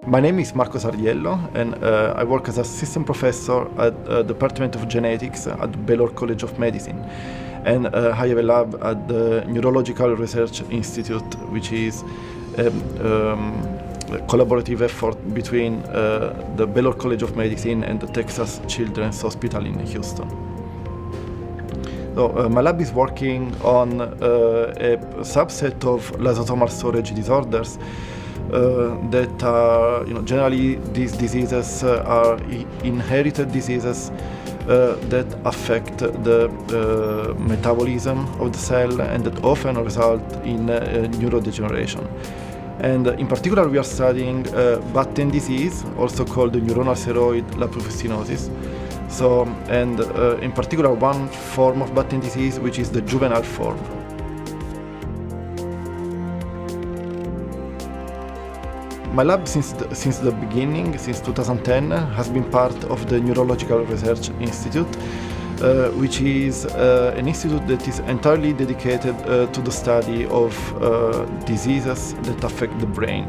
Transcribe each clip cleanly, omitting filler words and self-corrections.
My name is Marco Sardiello, and I work as assistant professor at the Department of Genetics at Baylor College of Medicine. And I have a lab at the Neurological Research Institute, which is a collaborative effort between the Baylor College of Medicine and the Texas Children's Hospital in Houston. So, my lab is working on a subset of lysosomal storage disorders that are, generally these diseases are inherited diseases that affect the metabolism of the cell and that often result in neurodegeneration. And in particular, we are studying Batten disease, also called neuronal ceroid lipofuscinosis. So, and in particular, one form of Batten disease, which is the juvenile form. My lab, since the beginning, since 2010, has been part of the Neurological Research Institute, which is an institute that is entirely dedicated to the study of diseases that affect the brain.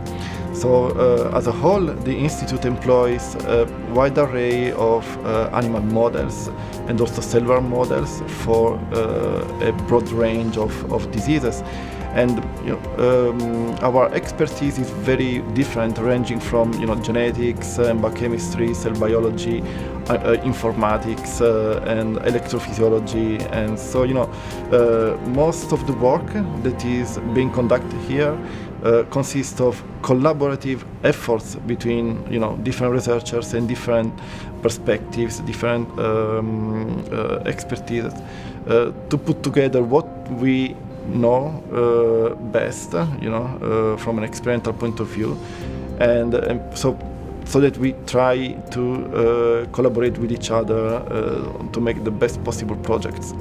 So, as a whole, the institute employs a wide array of animal models and also cellular models for a broad range of diseases. And our expertise is very different, ranging from genetics, biochemistry, cell biology, informatics, and electrophysiology. And so most of the work that is being conducted here consists of collaborative efforts between different researchers and different perspectives, different expertise to put together what we know best, from an experimental point of view, and so that we try to collaborate with each other to make the best possible projects.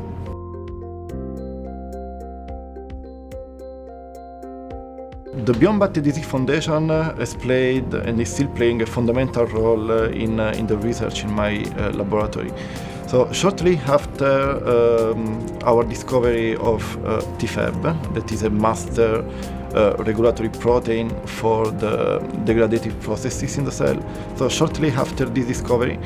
The Beyond Batten Disease Foundation has played and is still playing a fundamental role in the research in my laboratory. So shortly after our discovery of TFEB, that is a master regulatory protein for the degradative processes in the cell, so shortly after this discovery,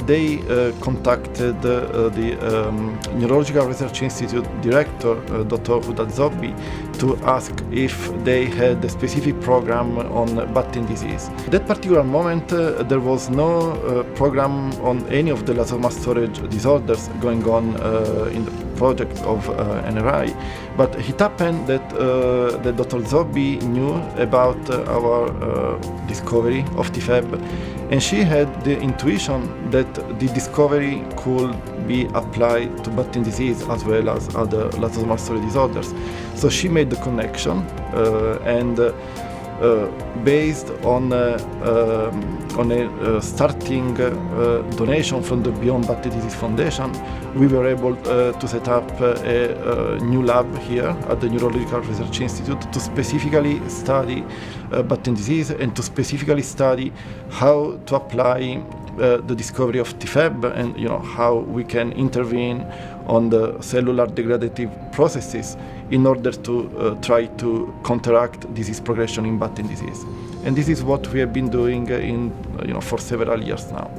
they contacted the Neurological Research Institute director, Dr. Huda Zoghbi, to ask if they had a specific program on Batten disease. At that particular moment, there was no program on any of the lysosomal storage disorders going on in the project of NRI, but it happened that Dr. Zoghbi knew about our discovery of TFEB, and she had the intuition that the discovery could be applied to Batten disease as well as other lysosomal storage disorders. So she made the connection, and based on a starting donation from the Beyond Batten Disease Foundation, we were able to set up a new lab here at the Neurological Research Institute to specifically study Batten disease and to specifically study how to apply the discovery of TFEB and how we can intervene on the cellular degradative processes in order to try to counteract disease progression in Batten disease. And this is what we have been doing for several years now.